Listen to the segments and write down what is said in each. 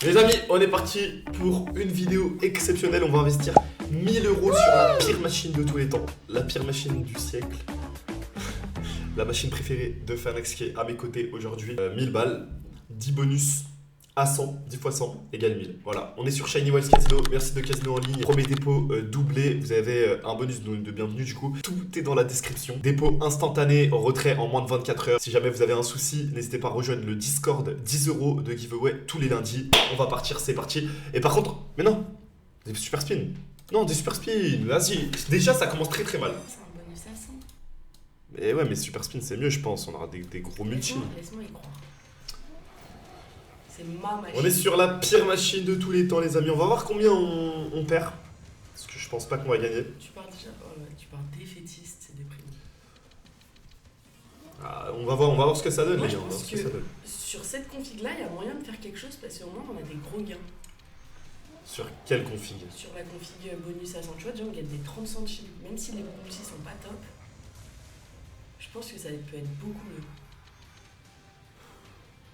Les amis, on est parti pour une vidéo exceptionnelle. On va investir 1000 euros sur la pire machine de tous les temps. La pire machine du siècle. La machine préférée de Fanax qui est à mes côtés aujourd'hui. 1000 balles, 10 bonus à 100, 10 fois 100 égale 1000. Voilà, on est sur Shiny Wells Casino. Merci de Casino en ligne. Premier dépôt doublé. Vous avez un bonus de bienvenue du coup. Tout est dans la description. Dépôt instantané, retrait en moins de 24 heures. Si jamais vous avez un souci, n'hésitez pas à rejoindre le Discord. 10 euros de giveaway tous les lundis. On va partir, c'est parti. Et par contre, mais non, des super spins. Non, des super spins. Vas-y. Déjà, ça commence très très mal. C'est un bonus à 100. Mais ouais, mais super spin, c'est mieux, je pense. On aura des gros multi. Laisse-moi y croire. C'est ma machine. On est sur la pire machine de tous les temps, les amis. On va voir combien on perd. Parce que je pense pas qu'on va gagner. Tu pars déjà. Oh ouais, tu pars défaitiste, c'est déprimant. Ah, on va voir ce que ça donne, Moi, les je gars. On va voir pense ce que ça que donne. sur cette config là, il y a moyen de faire quelque chose parce qu'au moins on a des gros gains. Sur quelle config? Sur la config bonus à 100, tu vois, déjà on gagne des 30 centimes. Même si les multis sont pas top, je pense que ça peut être beaucoup mieux.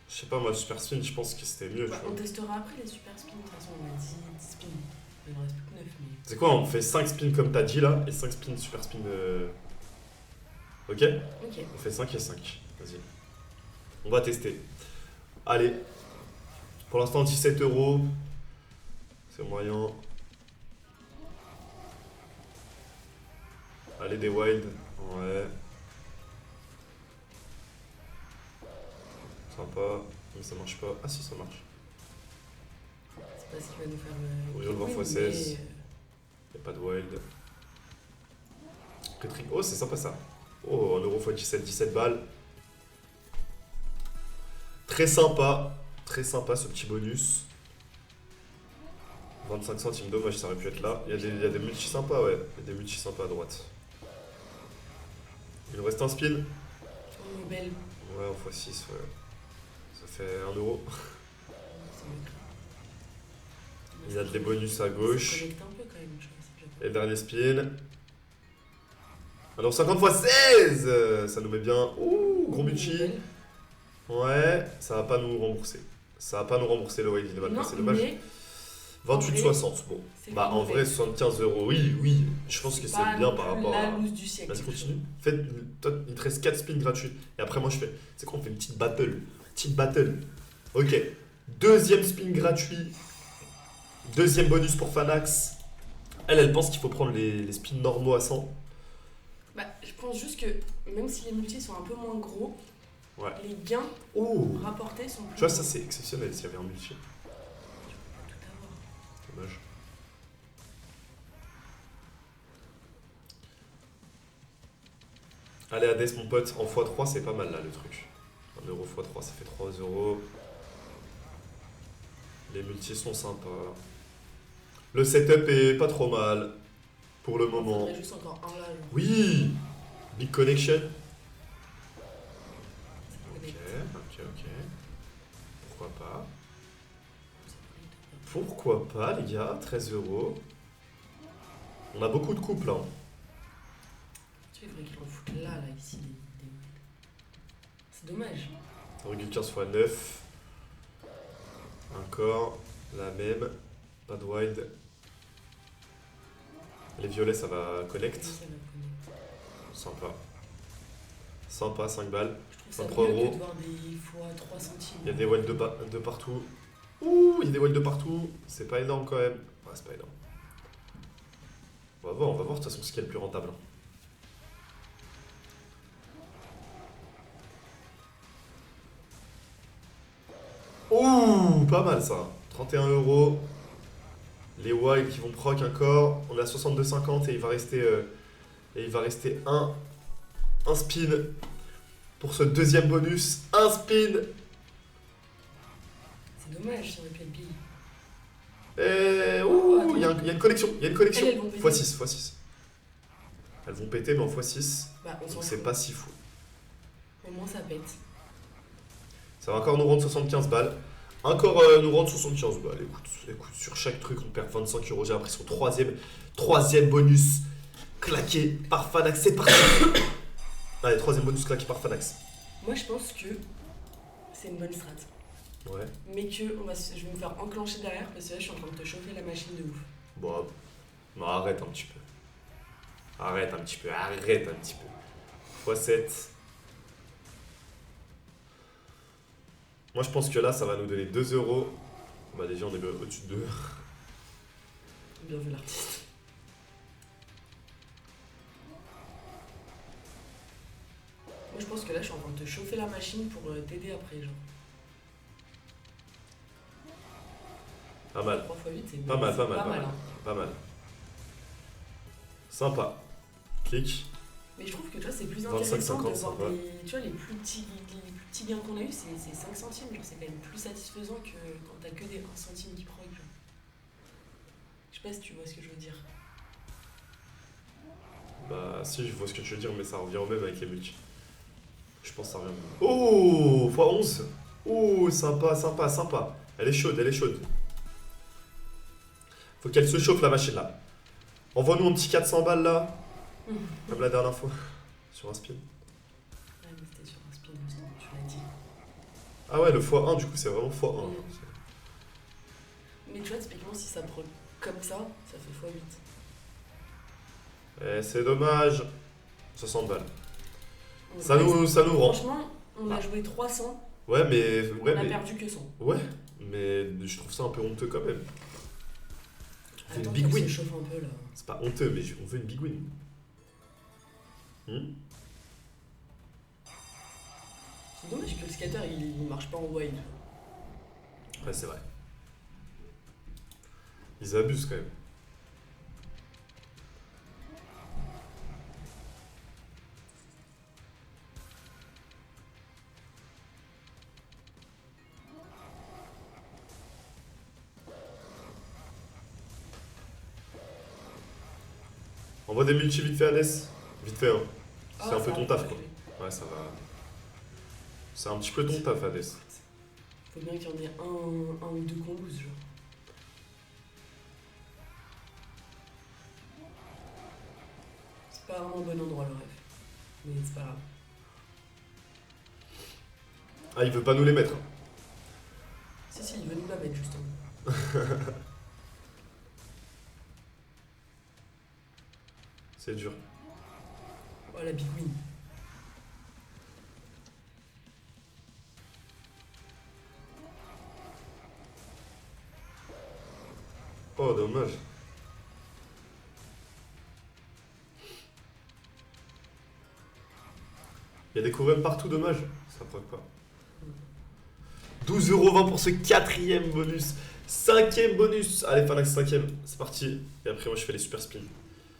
Je sais pas, moi, le super spin, je pense que c'était mieux. Bah, tu on vois. testera après les super spins. De toute façon, on a 10 spins. Il en reste plus que 9. Mais... C'est quoi? On fait 5 spins comme t'as dit là, et 5 spins super spin. Ok? Ok. On fait 5 et 5. Vas-y. On va tester. Allez. Pour l'instant, 17 euros. C'est moyen. Allez, des wild. Ouais. Sympa. Mais ça marche pas. Ah si, ça marche. C'est pas ce qui va nous faire. Oui, on le voit win, x16. mais, Y'a pas de wild. Oh, c'est sympa ça. Oh, 1 euro x 17, 17 balles. Très sympa ce petit bonus. 25 centimes, dommage, ça aurait pu être là. Il y a des multis sympas, ouais. Il y a des multis sympas à droite. Il nous reste un spin. Oh, belle. Ouais, en x6, ouais. Ça fait 1 euro. Il y a des bonus à gauche. Ça connecte un peu quand même, je pense. Et le dernier spin. Alors 50 x 16 ça nous met bien. Ouh, gros multi. Belle. Ouais, ça va pas nous rembourser. Ça va pas nous rembourser le wild, il va le Non, passer, dommage. mais 28,60, bon. c'est Bah en mauvais. vrai, 75 euros, oui. Je pense que c'est pas bien non par plus rapport la à... loose du siècle. Vas-y, continue. Faites, toi, il te reste 4 spins gratuits. Et après, moi, je fais... C'est quoi, on fait une petite battle. Ok. Deuxième spin gratuit. Deuxième bonus pour Fanax. Elle pense qu'il faut prendre les spins normaux à 100. Bah, je pense juste que même si les multis sont un peu moins gros, Ouais. les gains Oh. rapportés sont plus Tu vois, ça, gros. c'est exceptionnel s'il y avait un multi. Tu peux pas tout avoir. Dommage. Allez, Hades, mon pote, en x3, c'est pas mal là le truc. 1 euro x3, ça fait 3 euros. Les multis sont sympas. Le setup est pas trop mal pour le Il moment. faudrait juste encore un là. Oui! Big connection. Ça Ok, connecte. ok. Pourquoi pas? Ça connecte. Pourquoi pas, les gars? 13 euros. On a beaucoup de couples hein. Tu vois, il faudrait qu'ils en foutent là, ici, des... C'est dommage. 1,15 x 9. Encore la même. Pas de wild. Les violets, ça va connect. Ça va connecter. Sympa. Sympa, 5 balles. Je trouve ça 23 mieux euros. que de voir des fois 3 centimes. Il y a des wilds de partout. Ouh, il y a des wilds de partout. C'est pas énorme quand même. Ouais, c'est pas énorme. On va voir de toute façon ce qui est le plus rentable. Ouh, pas mal ça. 31 euros. Les wilds qui vont proc encore. On est à 62,50 et il va rester un spin pour ce deuxième bonus. Un spin. C'est dommage, ça aurait pu être bille. Et Oh, ouh, il y a une connexion. Il y a une connexion. Elles vont péter. x6. Elles vont péter mais en x6. Bah, on s'en Donc c'est fout. pas si fou. Au moins ça pète. Ça va encore nous rendre 75 balles. Encore nous rendre 75 balles. Écoute, sur chaque truc, on perd 25 euros. J'ai appris son troisième bonus claqué par Fanax. C'est parti. Allez, troisième bonus claqué par Fanax. Moi je pense que c'est une bonne strat. Ouais. mais que je vais me faire enclencher derrière parce que là je suis en train de te chauffer la machine de ouf. Bon, non, arrête un petit peu. Arrête un petit peu, arrête un petit peu. x7. Moi je pense que là ça va nous donner 2 euros. Bah déjà on est au-dessus de 2. Bien vu l'artiste. Moi je pense que là je suis en train de te chauffer la machine pour t'aider après genre. Pas mal. 3 x 8 c'est Pas mal, c'est pas mal, pas pas mal. mal. Hein. Pas mal. Sympa. Clic. Mais je trouve que tu vois c'est plus 25, intéressant 50, de voir sympa. tu vois, les plus petits gains qu'on a eu c'est 5 centimes, genre c'est quand même plus satisfaisant que quand t'as que des 1 centime qui prend. Genre. Je sais pas si tu vois ce que je veux dire. Bah si je vois ce que tu veux dire mais ça revient au même avec les multis. Je pense que ça revient au même. Oh x11. Oh sympa, sympa, sympa. Elle est chaude, elle est chaude. Faut qu'elle se chauffe la machine là. Envoie-nous un petit 400 balles là. Comme la dernière fois. Sur un spin. Ouais mais c'était sur un spin justement, tu l'as dit. Ah ouais le x1 du coup c'est vraiment x1. Mais tu vois typiquement si ça prend comme ça fait x8. Eh, c'est dommage. 60 balles. Donc, Ça nous rend. franchement, on a joué 300, Ouais mais. on Ouais a mais. perdu que 100. Ouais. Mais je trouve ça un peu honteux quand même. On fait une Attends big qu'elle win. se chauffe un peu là. C'est pas honteux mais on veut une big win. C'est dommage que le skater il marche pas en wild. Ouais c'est vrai. Ils abusent quand même. Envoie des multi vite fait Alès. Vite fait hein. C'est un peu ton taf quoi. Ouais ça va. C'est un petit peu ton taf Alès. Faut bien qu'il y en ait un ou deux qu'on lose genre. C'est pas vraiment au bon endroit le rêve. Mais c'est pas grave. Ah il veut pas nous les mettre. Si il veut nous la mettre justement. C'est dur. Oh la big win. Oh dommage. Il y a des couronnes partout, dommage. Ça proc pas. 12,20€ pour ce 4ème bonus. 5ème bonus. Allez, Fanax 5ème. C'est parti. Et après, moi, je fais les super spins.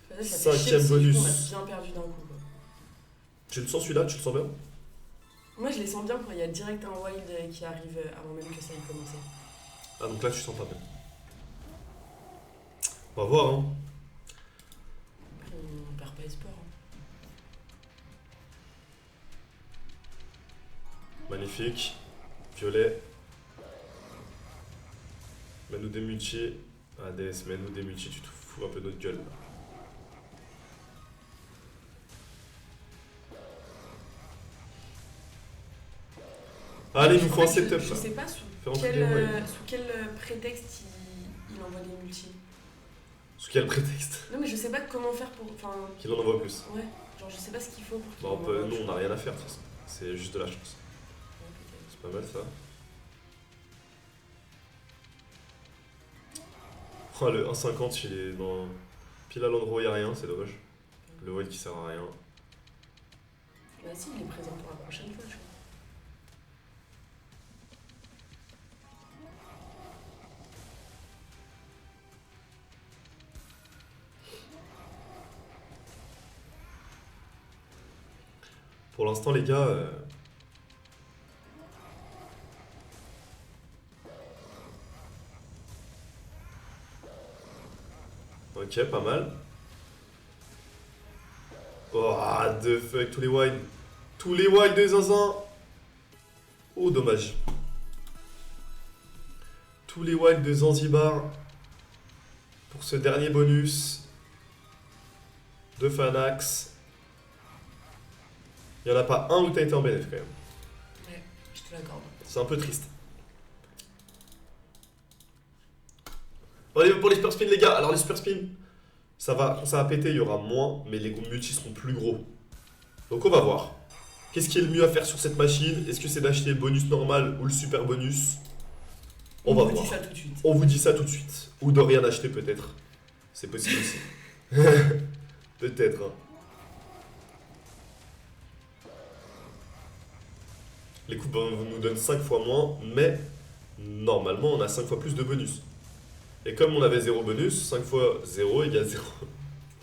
Ça fait chier parce Cinquième que bonus. On a bien perdu d'un coup quoi. Tu le sens celui-là? Tu le sens bien? Moi je les sens bien quand il y a direct un wild qui arrive avant même que ça ait commencé. Ah, donc là, tu sens pas bien. On va voir, hein. On perd pas espoir. Hein. Magnifique. Violet. Mets-nous des multi. Hades, mets-nous des multi. Tu te fous un peu de notre gueule. Allez, il nous faut un setup Je là. sais pas sous Fais rentrer des wild. quel prétexte il envoie des multi. Sous quel prétexte? Non mais je sais pas comment faire pour. Enfin. Qu'il en envoie plus. Ouais, genre je sais pas ce qu'il faut pour qu'il Bah, en envoie nous, plus. on n'a rien à faire de toute façon. C'est juste de la chance. Ouais, peut-être. C'est pas mal ça. Oh, le 1,50 il est dans. Pile à l'endroit où il n'y a rien, c'est dommage. Le wild qui sert à rien. Bah si, il est présent pour la prochaine fois, je crois. Pour l'instant, les gars. Ok, pas mal. Oh, de fuck, tous les wilds. Tous les wilds de zinzin. Oh, dommage. Tous les wilds de Zanzibar. Pour ce dernier bonus. De Fanax. Il n'y en a pas un où t'as été en bénéf quand même. Ouais, je te l'accorde. C'est un peu triste. Allez, pour les super spins, les gars. Alors, les super spins, quand ça va péter, il y aura moins, mais les multis seront plus gros. Donc, on va voir. Qu'est-ce qui est le mieux à faire sur cette machine? Est-ce que c'est d'acheter le bonus normal ou le super bonus? On va vous voir. dit ça tout de suite. On vous dit ça tout de suite. Ou de rien acheter, peut-être. C'est possible aussi. Peut-être. Hein. Les coupes nous donnent 5 fois moins, mais normalement, on a 5 fois plus de bonus. Et comme on avait 0 bonus, 5 fois 0 égale 0.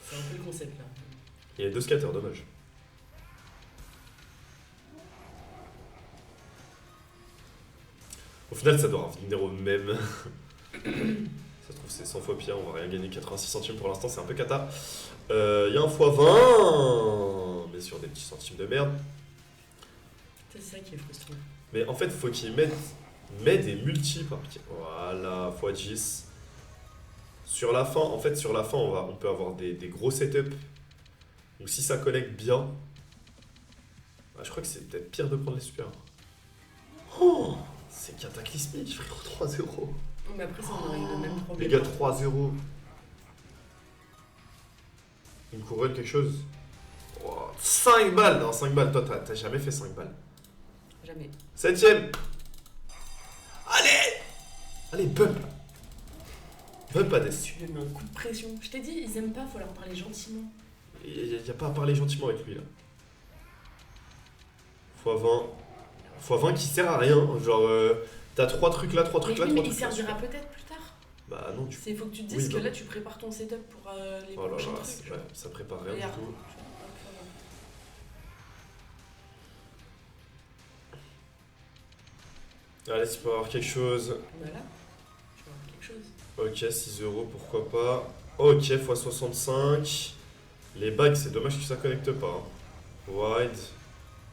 C'est un peu le concept là. Il y a 2 scatters, dommage. Au final, ça doit revenir au même. Ça se trouve, c'est 100 fois pire, on va rien gagner. 86 centimes pour l'instant, c'est un peu cata. Il y a un fois 20, mais sur des petits centimes de merde. C'est ça qui est frustrant. Mais en fait, faut qu'ils mettent des multi par pied. Voilà, x 10. Sur la fin, on peut avoir des gros setups. Donc si ça connecte bien, je crois que c'est peut-être pire de prendre les super. Oh, c'est cataclysmique, frérot, 3-0. Mais après, ça, on aurait eu le même problème. Les gars, 3-0. Une couronne, quelque chose. Oh, 5 balles. Non, 5 balles. Toi, t'as jamais fait 5 balles. Jamais. 7ème. Allez. Allez, bump. Bump à des. Tu lui mets un coup de pression. Je t'ai dit, ils aiment pas, faut leur parler gentiment. Il n'y a pas à parler gentiment avec lui là. x20. x20 qui sert à rien. Genre, t'as 3 trucs là, 3 trucs là, 3 mais trucs il là. servira peut-être plus tard. Bah non, tu. Il faut que tu te dises Oui, que bah. là, tu prépares ton setup pour les Oh là prochains là, trucs. ouais, ça prépare rien du Regarde. tout. Allez, tu peux avoir quelque chose. Voilà. Tu vas avoir quelque chose. Ok, 6 euros, pourquoi pas. Ok, x 65. Les bagues, c'est dommage que ça connecte pas. Hein. Wide.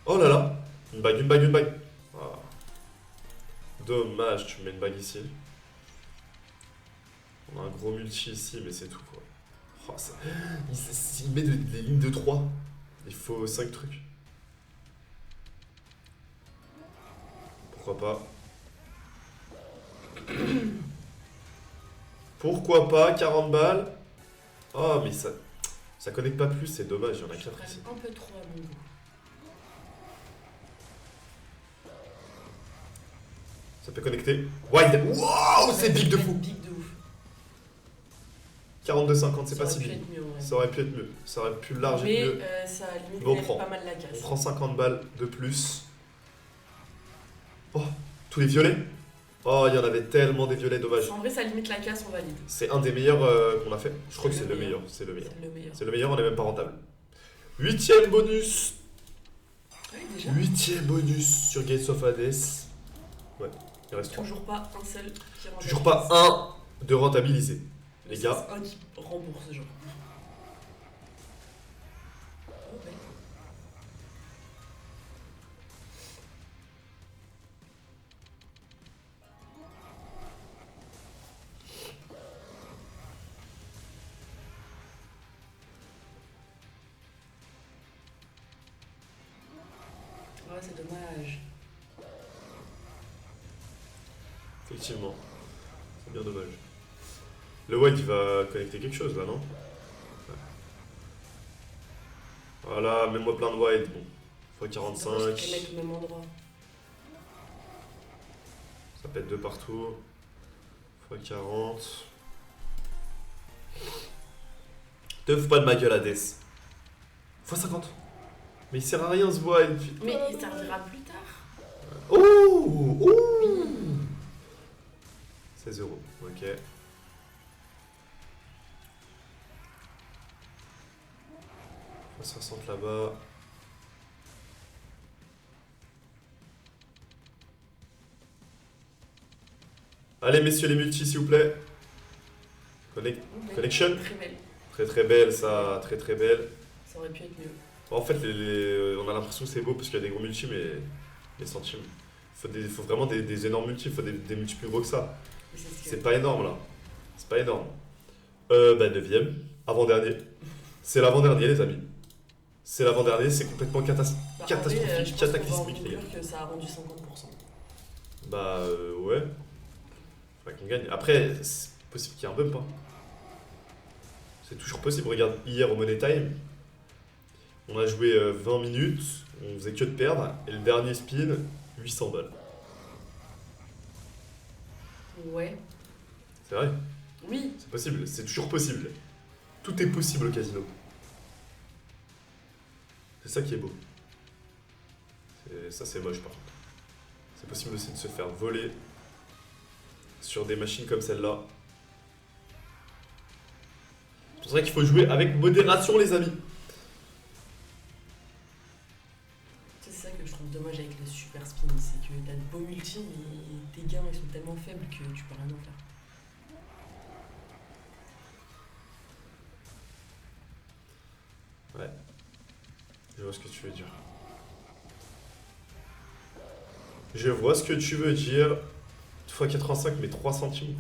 Oh là là. Une bague, une bague, une bague. Ah. Dommage, tu mets une bague ici. On a un gros multi ici, mais c'est tout quoi. Oh, il met des lignes de 3. Il faut 5 trucs. Pourquoi pas. Pourquoi pas, 40 balles. Oh, mais ça connecte pas plus, c'est dommage, il y en a 4 ici. Un peu trop à mon goût. Ça peut connecter. Wide. Wow, c'est big de fou. Big de ouf. 42,50, c'est pas Ça si aurait pu big. être mieux, ouais. Ça aurait pu être mieux. Ça aurait pu large Mais être mieux. ça limite Bon, on quand même prend. pas mal la casse. On prend 50 balles de plus. Oh, tous les violets. Oh, il y en avait tellement des violets, dommage. En vrai, ça limite la casse, on valide. C'est un des meilleurs qu'on a fait. Je crois que c'est le meilleur. C'est le meilleur. C'est le meilleur. C'est le meilleur, on est même pas rentable. 8ème bonus. Ouais, déjà. 8ème bonus sur Gates of Hades. Ouais, il reste 3. Toujours pas un seul qui rentabilise. Toujours pas un de rentabiliser. Mais Les gars. c'est un qui rembourse, genre. Oh, ouais. Ouais, c'est dommage. Effectivement. C'est bien dommage. Le white il va connecter quelque chose là, non? Ouais. Voilà, mets-moi plein de white. Bon. C'est dommage 45. qu'ils les mettent au même endroit. Ça pète de partout. x 40. Te fous pas de ma gueule, Hades. x 50. Mais il sert à rien ce white. Mais il servira plus tard. Oh, oh. 16 euros, ok. x 60 là-bas. Allez messieurs les multis s'il vous plaît. Connection. Très belle. Très très belle ça, très très belle. Ça aurait pu être mieux. En fait on a l'impression que c'est beau parce qu'il y a des gros multis mais les centimes. Il faut vraiment des énormes multis, il faut des multis plus gros que ça. Mais c'est ce que- C'est pas énorme là. C'est pas énorme. Bah 9ème, avant-dernier. C'est l'avant-dernier les amis. C'est l'avant-dernier, c'est complètement Bah, en vrai, catastrophique, je pense qu'on va en cataclysmique les gars. conclure que ça a rendu 50%. Bah ouais. Faudrait qu'on gagne. Après, Possible qu'il y ait un bump, hein. C'est toujours possible. Regarde, hier au Money Time, on a joué 20 minutes, on faisait que de perdre, et le dernier spin, 800 balles. Ouais. C'est vrai, Oui. c'est possible, c'est toujours possible. Tout est possible au casino. C'est ça qui est beau. Ça c'est moche par contre. C'est possible aussi de se faire voler sur des machines comme celle-là. C'est pour ça qu'il faut jouer avec modération les amis. C'est ça que je trouve dommage avec les super spins, c'est que t'as de beaux multis, mais tes gains ils sont tellement faibles que tu peux rien en faire. Ouais. Je vois ce que tu veux dire. Je vois ce que tu veux dire. x85 mais 3 centimes.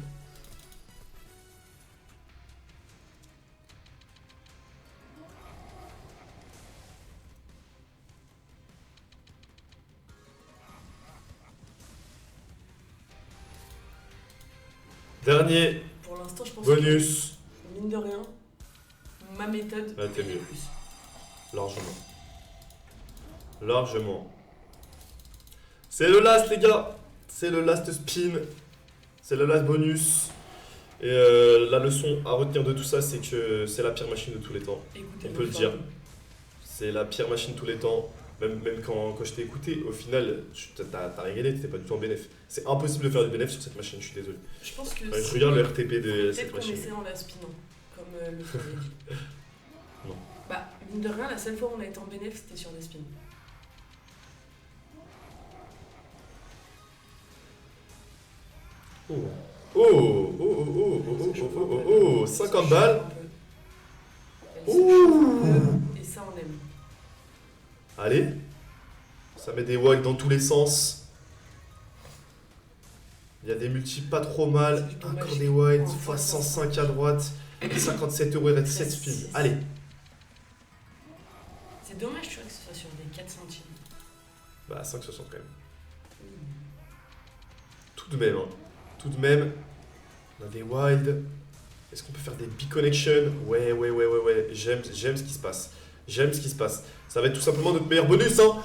Dernier Pour l'instant, je pense bonus. que, mine de rien, ma méthode Ah, t'es est mieux. plus. Largement. Largement. C'est le last les gars. C'est le last spin. C'est le last bonus. Et la leçon à retenir de tout ça, c'est que c'est la pire machine de tous les temps. Écoutez, On peut le dire. C'est la pire machine de tous les temps. Même quand je t'ai écouté, au final, t'as rien gagné, t'étais pas du tout en bénéf. C'est impossible de faire du bénéf sur cette machine, je suis désolé. Je pense que Je regarde le RTP de peut-être cette qu'on machine. essaie en la spinant, comme le fait dit. Non. Bah, mine de rien, la seule fois où on a été en bénéf, c'était sur des spins. Oh, oh, oh, oh, oh, oh, oh, oh, oh, oh, 50 balles. Elle se chauffe un peu, et ça, on aime. Allez. Ça met des walks dans tous les sens. Il y a des multis pas trop mal. C'est dommage. Encore des whites. Oh, X 105 à droite. 57 euros, il reste 7 spins. Allez. C'est dommage, tu vois, que ce soit sur des 4 centimes. Bah 5,60 quand même. Tout de même, hein. Tout de même. On a des wild. Est-ce qu'on peut faire des big connections? Ouais. J'aime ce qui se passe. J'aime ce qui se passe. Ça va être tout simplement notre meilleur bonus, hein.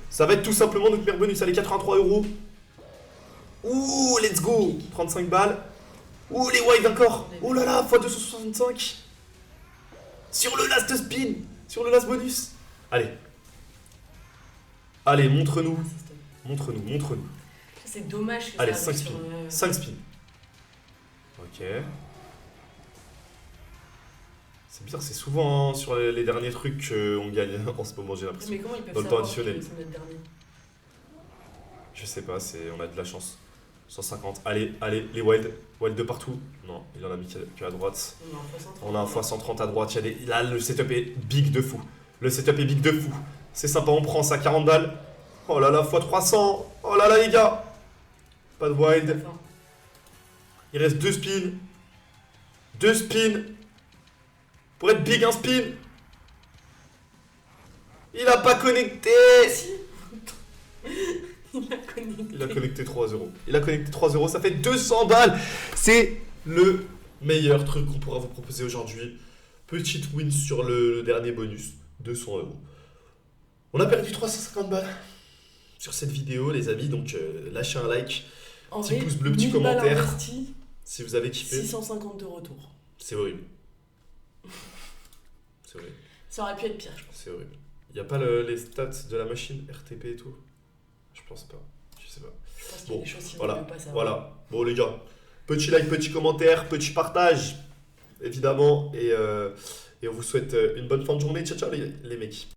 Ça va être tout simplement notre meilleur bonus. Allez, 83 euros. Ouh, let's go. 35 balles. Ouh, les wild encore. Oh là là, x265. Sur le last spin. Sur le last bonus. Allez. Allez, montre-nous. Ah, c'est stop. Montre-nous. C'est dommage que Allez, ça 5 arrive spins. sur, 5 spins. Ok. C'est bizarre, c'est souvent hein, sur les derniers trucs qu'on gagne en ce moment, j'ai l'impression. Mais comment ils peuvent Dans le temps savoir additionnel. que c'est notre dernier? Je sais pas, on a de la chance. 150. Allez, les wild. Wild de partout. Non, il en a mis qu'à droite. On a un x130 à droite. Là, le setup est big de fou. C'est sympa, on prend ça, 40 balles. Oh là là, x300. Oh là là, les gars. Pas de wild. Enfin, Il reste 2 spins. 2 spins. Pour être big, un spin. Il a pas connecté. si. Il a connecté. Il a connecté 3 euros. Ça fait 200 balles. C'est le meilleur truc qu'on pourra vous proposer aujourd'hui. Petite win sur le dernier bonus. 200 euros. On a perdu 350 balles sur cette vidéo, les amis. Donc, lâchez un like. En Petit vrai, pouce bleu, petit 1000 balles commentaire. investies, Si vous avez kiffé. 650 de retour. C'est horrible. C'est horrible. Ça aurait pu être pire, je pense. C'est horrible. Il n'y a pas les stats de la machine RTP et tout? Je pense pas. Je sais pas. Je pense qu'il y a Bon, des choses qu'il voilà, ne veut pas savoir. voilà. Bon les gars, petit like, petit commentaire, petit partage, évidemment. Et on vous souhaite une bonne fin de journée. Ciao, ciao les mecs.